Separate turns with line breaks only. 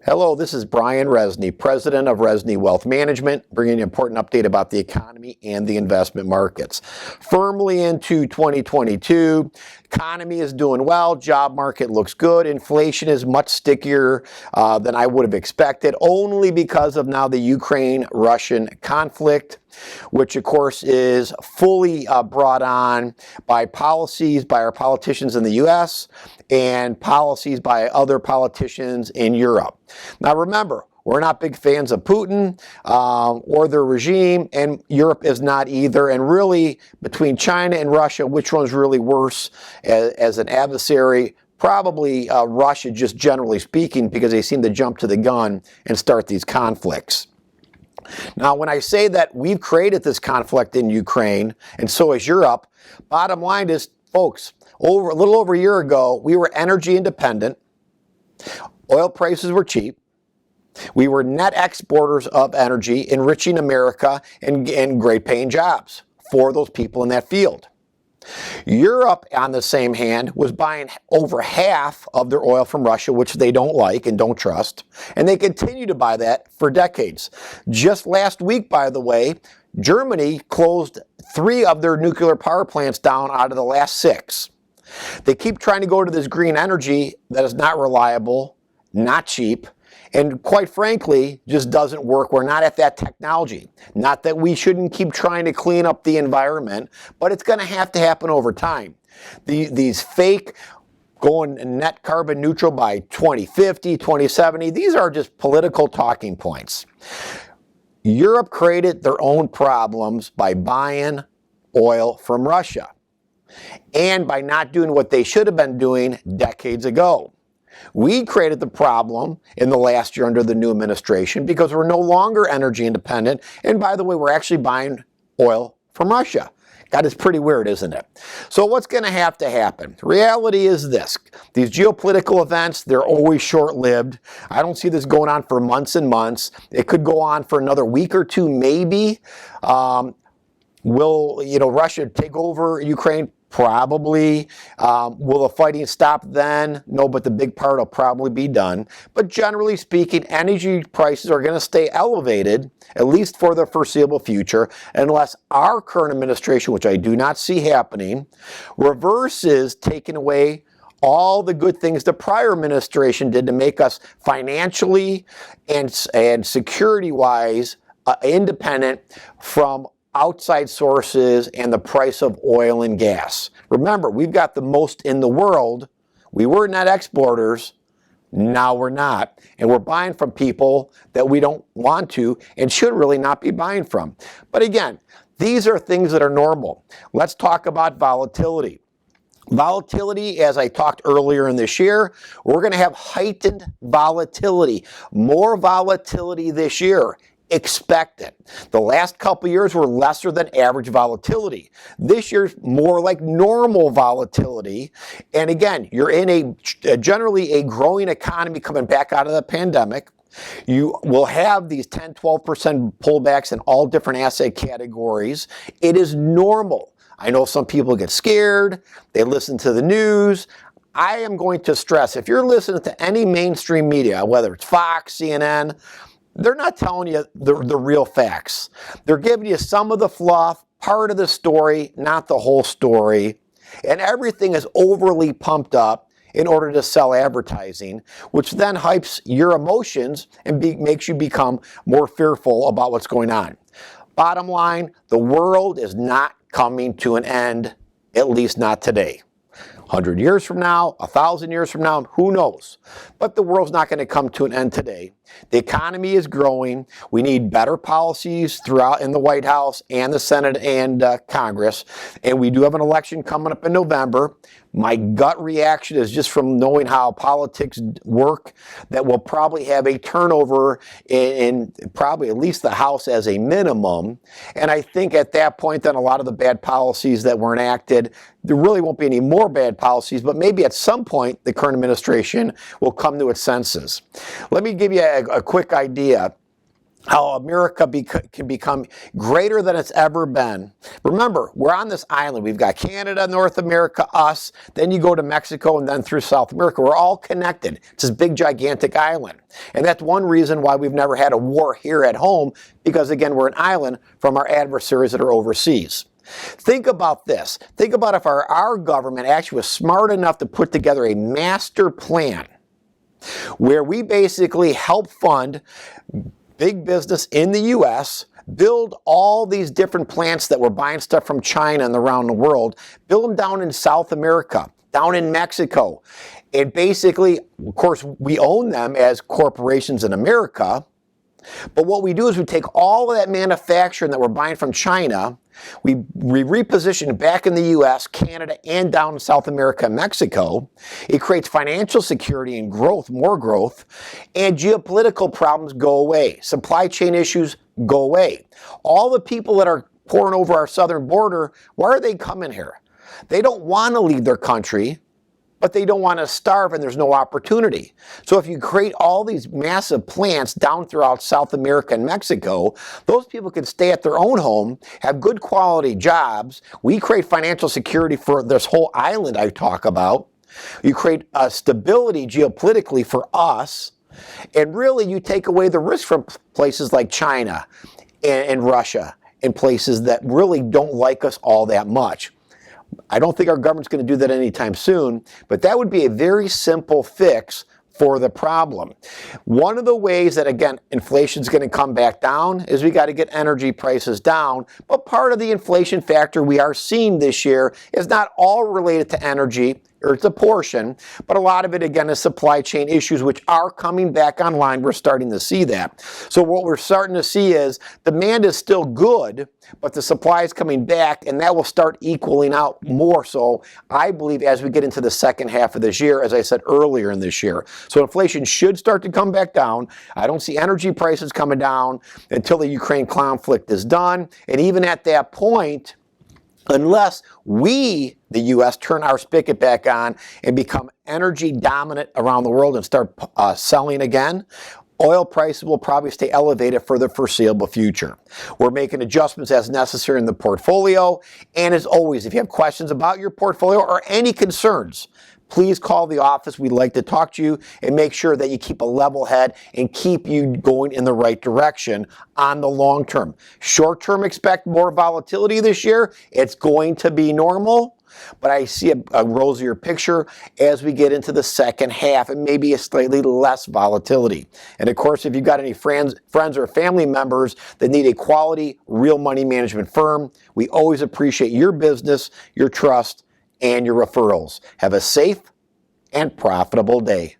Hello, this is Brian Resney, President of Resney Wealth Management, bringing you an important update about the economy and the investment markets. Firmly into 2022, economy is doing well, job market looks good, inflation is much stickier than I would have expected, only because of now the Ukraine-Russian conflict, which of course is fully brought on by policies by our politicians in the U.S. and policies by other politicians in Europe. Now remember, we're not big fans of Putin or their regime, and Europe is not either. And really, between China and Russia, which one's really worse as an adversary? Probably Russia, just generally speaking, because they seem to jump to the gun and start these conflicts. Now, when I say that we've created this conflict in Ukraine, and so has Europe, bottom line is, folks, a little over a year ago, we were energy independent. Oil prices were cheap. We were net exporters of energy, enriching America and great paying jobs for those people in that field. Europe, on the same hand, was buying over half of their oil from Russia, which they don't like and don't trust, and they continue to buy that for decades. Just last week, by the way, Germany closed 3 of their nuclear power plants down out of the last 6. They keep trying to go to this green energy that is not reliable, not cheap, and quite frankly, just doesn't work. We're not at that technology. Not that we shouldn't keep trying to clean up the environment, but it's going to happen over time. These fake going net carbon neutral by 2050, 2070, these are just political talking points. Europe created their own problems by buying oil from Russia and by not doing what they should have been doing decades ago. We created the problem in the last year under the new administration because we're no longer energy independent. And by the way, we're actually buying oil from Russia. God, it's pretty weird, isn't it? So what's going to happen? Reality is this. These geopolitical events, they're always short-lived. I don't see this going on for months and months. It could go on for another week or two, maybe. Will Russia take over Ukraine? Probably. Will the fighting stop then? No, but the big part will probably be done. But generally speaking, energy prices are going to stay elevated, at least for the foreseeable future, unless our current administration, which I do not see happening, reverses taking away all the good things the prior administration did to make us financially and security-wise independent from outside sources and the price of oil and gas. Remember, we've got the most in the world. We were net exporters. Now we're not. And we're buying from people that we don't want to and should really not be buying from. But again, these are things that are normal. Let's talk about volatility. Volatility, as I talked earlier in this year, we're going to have heightened volatility, more volatility this year. Expect it. The last couple of years were lesser than average volatility. This year's more like normal volatility. And again, you're in generally a growing economy coming back out of the pandemic. You will have these 10, 12% pullbacks in all different asset categories. It is normal. I know some people get scared. They listen to the news. I am going to stress, if you're listening to any mainstream media, whether it's Fox, CNN, they're not telling you the real facts. They're giving you some of the fluff, part of the story, not the whole story. And everything is overly pumped up in order to sell advertising, which then hypes your emotions and makes you become more fearful about what's going on. Bottom line, the world is not coming to an end, at least not today. 100 years from now, 1,000 years from now, who knows? But the world's not going to come to an end today. The economy is growing. We need better policies throughout in the White House and the Senate and Congress. And we do have an election coming up in November. My gut reaction is just from knowing how politics work that we'll probably have a turnover in probably at least the House as a minimum. And I think at that point, then a lot of the bad policies that were enacted, there really won't be any more bad policies, but maybe at some point the current administration will come to its senses. Let me give you a quick idea how America can become greater than it's ever been. Remember, we're on this island. We've got Canada, North America, us. Then you go to Mexico and then through South America. We're all connected. It's this big, gigantic island. And that's one reason why we've never had a war here at home, because, again, we're an island from our adversaries that are overseas. Think about this. Think about if our government actually was smart enough to put together a master plan where we basically help fund big business in the U.S., build all these different plants that we're buying stuff from China and around the world, build them down in South America, down in Mexico. And basically, of course, we own them as corporations in America. But what we do is we take all of that manufacturing that we're buying from China, we reposition it back in the U.S., Canada, and down in South America and Mexico. It creates financial security and growth, more growth, and geopolitical problems go away. Supply chain issues go away. All the people that are pouring over our southern border, why are they coming here? They don't want to leave their country, but they don't want to starve and there's no opportunity. So if you create all these massive plants down throughout South America and Mexico, those people can stay at their own home, have good quality jobs. We create financial security for this whole island I talk about. You create stability geopolitically for us. And really you take away the risk from places like China and Russia and places that really don't like us all that much. I don't think our government's going to do that anytime soon, but that would be a very simple fix for the problem. One of the ways that, again, inflation is going to come back down is we got to get energy prices down. But part of the inflation factor we are seeing this year is not all related to energy, or it's a portion, but a lot of it, again, is supply chain issues, which are coming back online. We're starting to see that. So what we're starting to see is demand is still good, but the supply is coming back, and that will start equaling out more so, I believe, as we get into the second half of this year, as I said earlier in this year. So inflation should start to come back down. I don't see energy prices coming down until the Ukraine conflict is done. And even at that point, unless we, the U.S., turn our spigot back on and become energy dominant around the world and start selling again, oil prices will probably stay elevated for the foreseeable future. We're making adjustments as necessary in the portfolio. And as always, if you have questions about your portfolio or any concerns, please call the office. We'd like to talk to you and make sure that you keep a level head and keep you going in the right direction on the long term. Short term, expect more volatility this year. It's going to be normal, but I see a rosier picture as we get into the second half and maybe a slightly less volatility. And of course, if you've got any friends or family members that need a quality, real money management firm, we always appreciate your business, your trust, and your referrals. Have a safe and profitable day.